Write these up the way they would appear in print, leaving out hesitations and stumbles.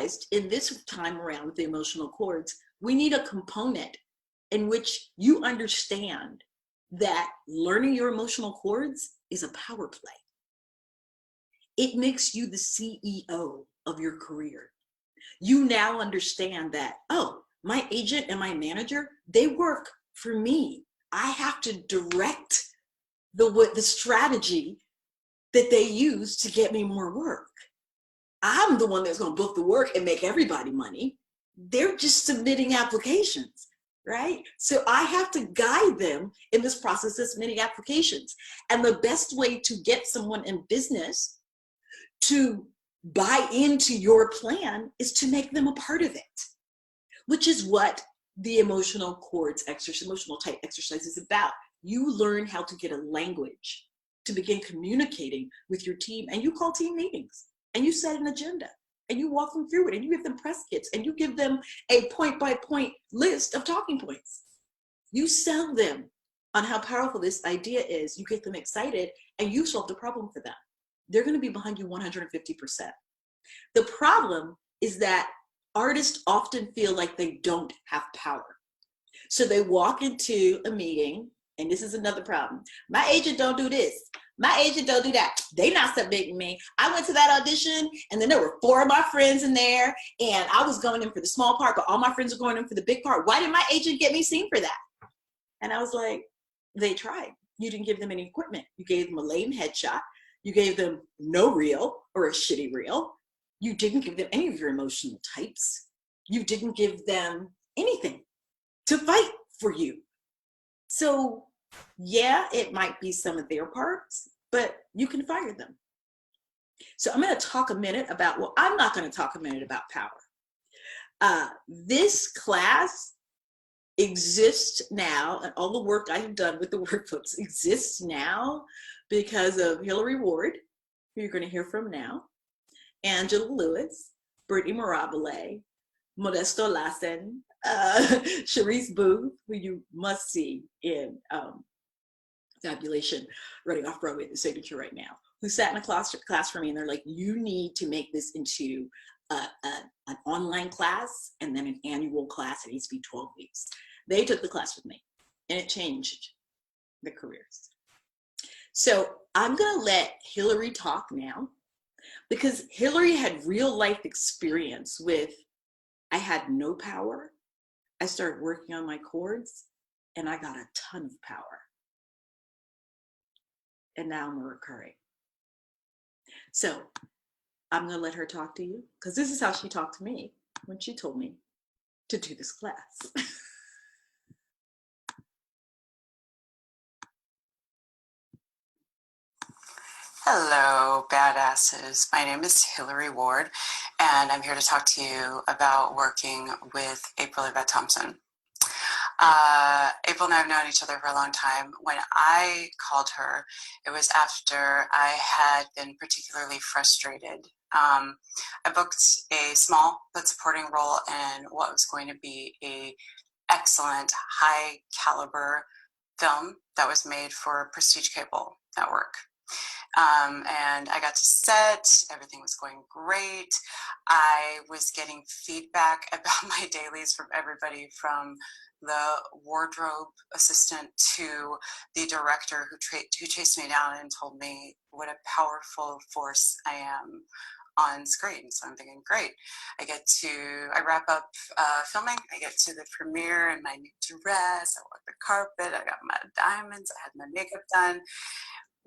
realized in this time around with the emotional cords, we need a component in which you understand that learning your emotional cords is a power play. It makes you the CEO of your career. You now understand that, oh, my agent and my manager, they work for me. I have to direct the strategy that they use to get me more work. I'm the one that's going to book the work and make everybody money. They're just submitting applications, right? So I have to guide them in this process of submitting applications. And the best way to get someone in business to buy into your plan is to make them a part of it, which is what the emotional cords exercise, emotional type exercise is about. You learn how to get a language to begin communicating with your team, and you call team meetings, and you set an agenda, and you walk them through it, and you give them press kits, and you give them a point-by-point list of talking points. You sell them on how powerful this idea is. You get them excited, and you solve the problem for them. They're going to be behind you 150%. The problem is that artists often feel like they don't have power. So they walk into a meeting, and this is another problem. My agent don't do this. My agent don't do that. They not submitting me. I went to that audition, and then there were 4 of my friends in there, and I was going in for the small part, but all my friends were going in for the big part. Why didn't my agent get me seen for that? And I was like, they tried. You didn't give them any equipment. You gave them a lame headshot. You gave them no reel or a shitty reel. You didn't give them any of your emotional types. You didn't give them anything to fight for you. So yeah, it might be some of their parts, but you can fire them. So I'm going to talk a minute about, well, I'm not going to talk a minute about power. This class exists now, and all the work I have done with the workbooks exists now because of Hilary Ward, who you're going to hear from now, Angela Lewis, Brittany Mirabile, Modesto Lassen, Charisse Booth, who you must see in Fabulation, running off Broadway at the Signature right now, who sat in a class for me, and they're like, you need to make this into an online class and then an annual class. It needs to be 12 weeks. They took the class with me, and it changed the careers. So I'm going to let Hilary talk now, because Hilary had real life experience with, I had no power. I started working on my chords, and I got a ton of power. And now I'm a recurring. So I'm going to let her talk to you, because this is how she talked to me when she told me to do this class. Hello, badasses. My name is Hilary Ward, and I'm here to talk to you about working with Yvette Thompson. April and I have known each other for a long time. When I called her, it was after I had been particularly frustrated. I booked a small but supporting role in what was going to be an excellent, high caliber film that was made for Prestige Cable Network. And I got to set, everything was going great. I was getting feedback about my dailies from everybody, from the wardrobe assistant to the director who chased me down and told me what a powerful force I am on screen. So I'm thinking, great. I wrap up filming, I get to the premiere in my new dress, I walk the carpet, I got my diamonds, I had my makeup done.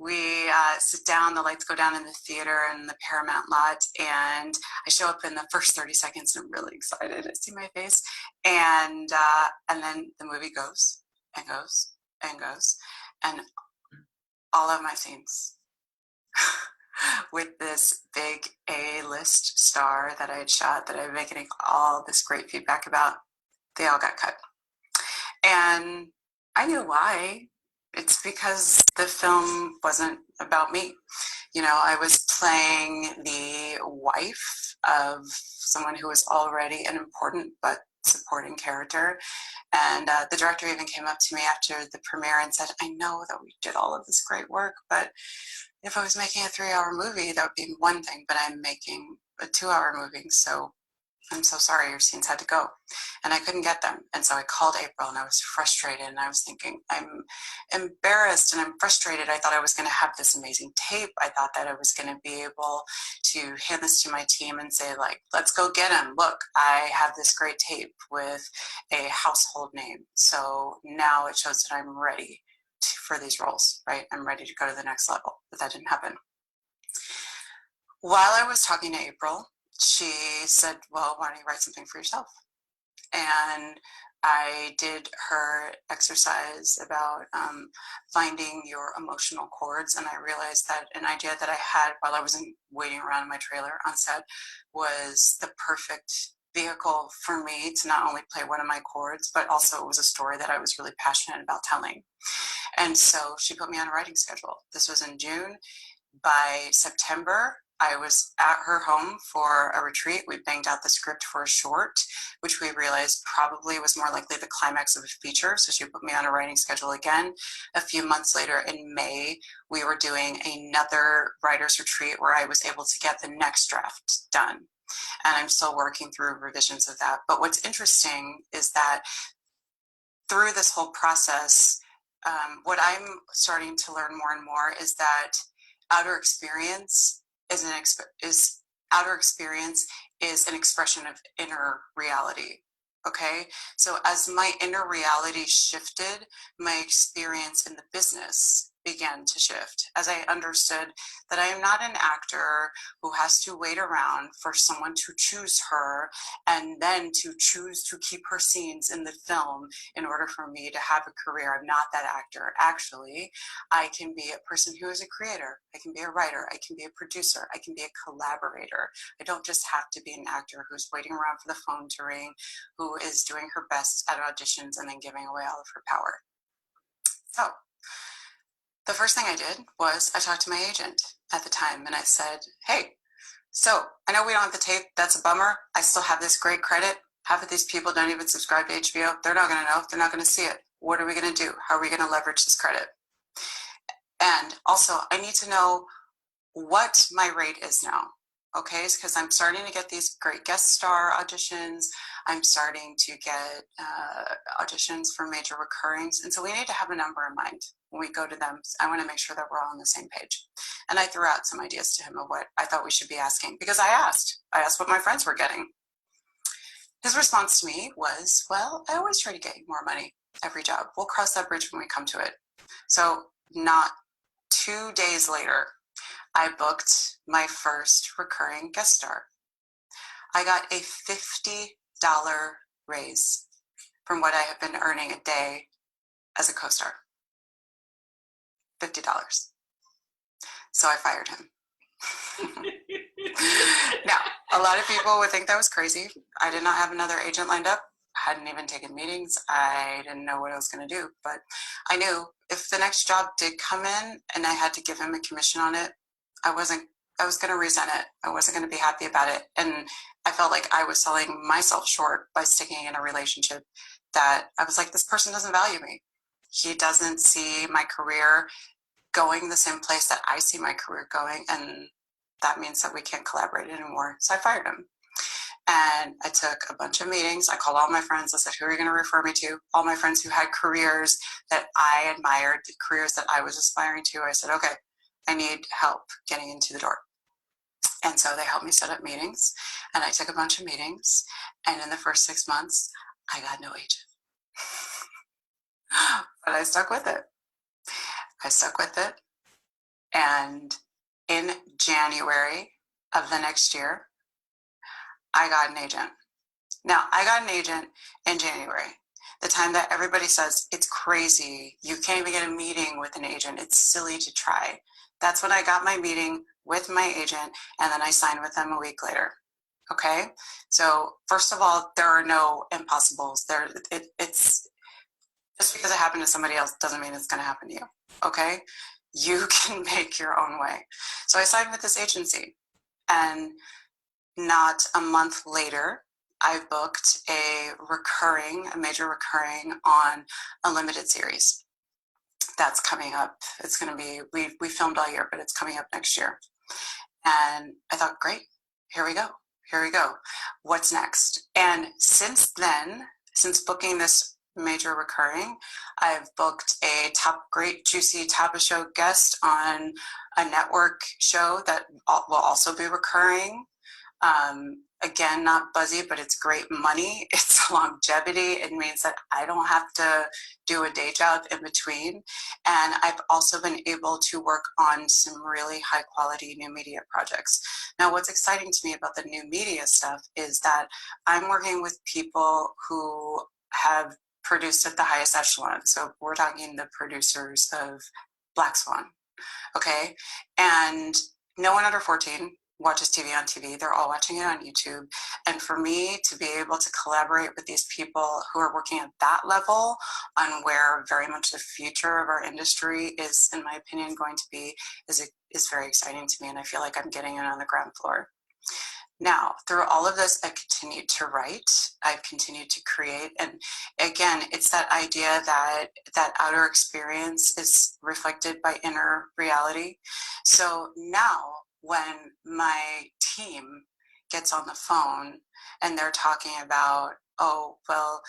We sit down, the lights go down in the theater in the Paramount lot, and I show up in the first 30 seconds and I'm really excited. I see my face, and then the movie goes and goes and goes, and all of my scenes with this big A-list star that I had shot, that I've been getting all this great feedback about, they all got cut. And I knew why. It's because the film wasn't about me. You know, I was playing the wife of someone who was already an important but supporting character. And the director even came up to me after the premiere and said, I know that we did all of this great work, but if I was making a 3-hour movie, that would be one thing, but I'm making a 2-hour movie. So I'm so sorry, your scenes had to go. And I couldn't get them. And so I called April and I was frustrated and I was thinking, I'm embarrassed and I'm frustrated. I thought I was going to have this amazing tape. I thought that I was going to be able to hand this to my team and say, like, let's go get him. Look, I have this great tape with a household name. So now it shows that I'm ready for these roles, right? I'm ready to go to the next level. But that didn't happen. While I was talking to April, she said, well, why don't you write something for yourself? And I did her exercise about finding your emotional chords. And I realized that an idea that I had while I was waiting around in my trailer on set was the perfect vehicle for me to not only play one of my chords, but also it was a story that I was really passionate about telling. And so she put me on a writing schedule. This was in June. By September, I was at her home for a retreat. We banged out the script for a short, which we realized probably was more likely the climax of a feature. So she put me on a writing schedule again. A few months later in May, we were doing another writer's retreat where I was able to get the next draft done. And I'm still working through revisions of that. But what's interesting is that through this whole process, what I'm starting to learn more and more is that outer experience is an expression of inner reality. Okay, so as my inner reality shifted, my experience in the business began to shift as I understood that I am not an actor who has to wait around for someone to choose her and then to choose to keep her scenes in the film in order for me to have a career. I'm not that actor. Actually, I can be a person who is a creator. I can be a writer. I can be a producer. I can be a collaborator. I don't just have to be an actor who's waiting around for the phone to ring, who is doing her best at auditions and then giving away all of her power. So the first thing I did was I talked to my agent at the time and I said, hey, so I know we don't have the tape. That's a bummer. I still have this great credit. Half of these people don't even subscribe to HBO. They're not going to know. They're not going to see it. What are we going to do? How are we going to leverage this credit? And also, I need to know what my rate is now. Okay, because I'm starting to get these great guest star auditions. I'm starting to get auditions for major recurrings. And so we need to have a number in mind when we go to them. I want to make sure that we're all on the same page. And I threw out some ideas to him of what I thought we should be asking, because I asked what my friends were getting. His response to me was, well, I always try to get you more money every job. We'll cross that bridge when we come to it. So not 2 days later, I booked my first recurring guest star. I got a $50 raise from what I have been earning a day as a co-star. $50. So I fired him. Now, a lot of people would think that was crazy. I did not have another agent lined up. I hadn't even taken meetings. I didn't know what I was going to do. But I knew if the next job did come in and I had to give him a commission on it, I was going to resent it. I wasn't going to be happy about it. And I felt like I was selling myself short by sticking in a relationship that I was like, this person doesn't value me. He doesn't see my career going the same place that I see my career going. And that means that we can't collaborate anymore. So I fired him. And I took a bunch of meetings. I called all my friends. I said, who are you going to refer me to? All my friends who had careers that I admired, careers that I was aspiring to. I said, okay, I need help getting into the door. And so they helped me set up meetings. And I took a bunch of meetings. And in the first 6 months, I got no agent. But I stuck with it. And in January of the next year, I got an agent. Now, I got an agent in January, the time that everybody says it's crazy. You can't even get a meeting with an agent. It's silly to try. That's when I got my meeting with my agent, and then I signed with them a week later. Okay? So, first of all, there are no impossibles. It's just because it happened to somebody else doesn't mean it's going to happen to you. Okay? You can make your own way. So I signed with this agency, and not a month later, I booked a major recurring on a limited series. That's coming up. It's going to be, we filmed all year, but it's coming up next year. And I thought, great, here we go. here we go. What's next? And since then, since booking this major recurring, I've booked a great juicy top of show guest on a network show that will also be recurring. Again, not buzzy, but it's great money. It's longevity. It means that I don't have to do a day job in between. And I've also been able to work on some really high quality new media projects. Now, what's exciting to me about the new media stuff is that I'm working with people who have produced at the highest echelon. So we're talking the producers of Black Swan, okay? And no one under 14 watches TV on TV. They're all watching it on YouTube. And for me to be able to collaborate with these people who are working at that level on where very much the future of our industry is, in my opinion, going to be, is very exciting to me. And I feel like I'm getting in on the ground floor. Now, through all of this, I continued to write, I've continued to create. And again, it's that idea that that outer experience is reflected by inner reality. So now when my team gets on the phone and they're talking about, oh, well,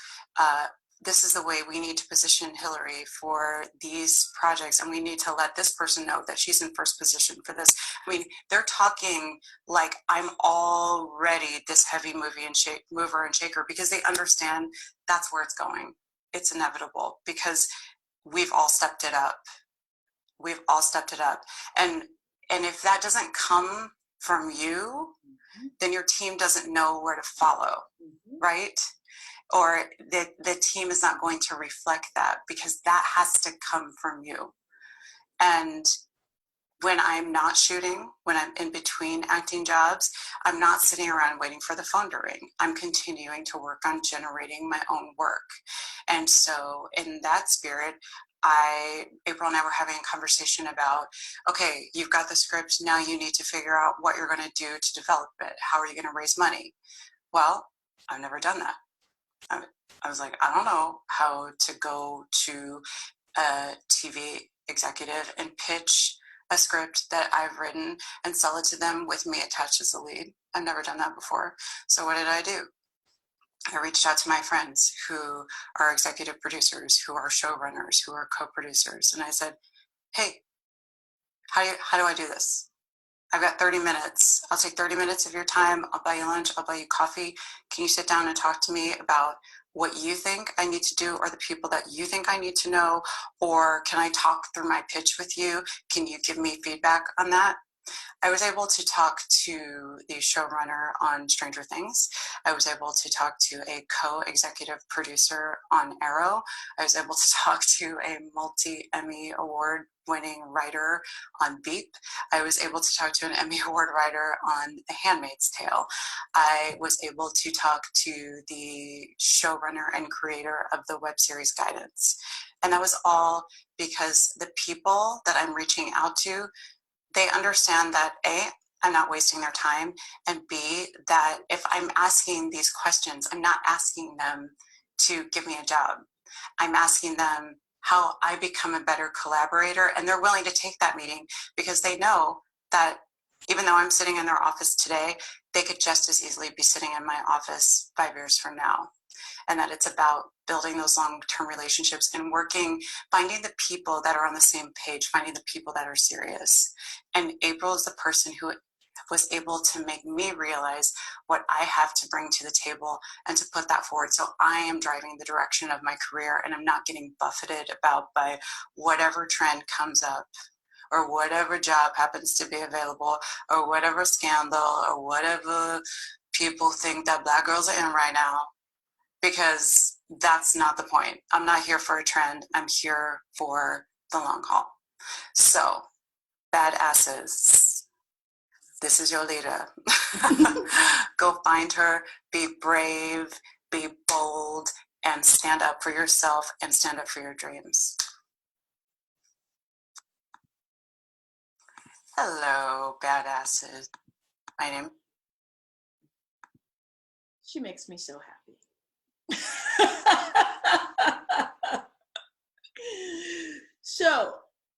this is the way we need to position Hilary for these projects, and we need to let this person know that she's in first position for this. I mean, they're talking like I'm already this heavy mover and shaker, because they understand that's where it's going. It's inevitable because we've all stepped it up. We've all stepped it up. And if that doesn't come from you, then your team doesn't know where to follow, right? Or the team is not going to reflect that, because that has to come from you. And when I'm not shooting, when I'm in between acting jobs, I'm not sitting around waiting for the phone to ring. I'm continuing to work on generating my own work. And so in that spirit, April and I were having a conversation about, okay, you've got the script, now you need to figure out what you're going to do to develop it. How are you going to raise money? Well, I've never done that. I was like, I don't know how to go to a TV executive and pitch a script that I've written and sell it to them with me attached as the lead. I've never done that before. So what did I do? I reached out to my friends who are executive producers, who are showrunners, who are co-producers. And I said, hey, how do I do this? I've got 30 minutes. I'll take 30 minutes of your time. I'll buy you lunch. I'll buy you coffee. Can you sit down and talk to me about what you think I need to do, or the people that you think I need to know? Or can I talk through my pitch with you? Can you give me feedback on that? I was able to talk to the showrunner on Stranger Things. I was able to talk to a co-executive producer on Arrow. I was able to talk to a multi-Emmy award winning writer on Veep. I was able to talk to an Emmy award writer on The Handmaid's Tale. I was able to talk to the showrunner and creator of the web series Guidance. And that was all because the people that I'm reaching out to, they understand that A, I'm not wasting their time, and B, that if I'm asking these questions, I'm not asking them to give me a job. I'm asking them how I become a better collaborator, and they're willing to take that meeting because they know that even though I'm sitting in their office today, they could just as easily be sitting in my office 5 years from now. And that it's about building those long-term relationships and finding the people that are on the same page, finding the people that are serious. And April is the person who was able to make me realize what I have to bring to the table and to put that forward. So I am driving the direction of my career, and I'm not getting buffeted about by whatever trend comes up, or whatever job happens to be available, or whatever scandal, or whatever people think that Black girls are in right now. Because that's not the point. I'm not here for a trend. I'm here for the long haul. So, badasses, this is your leader. Go find her, be brave, be bold, and stand up for yourself and stand up for your dreams. Hello, badasses. My name. She makes me so happy. So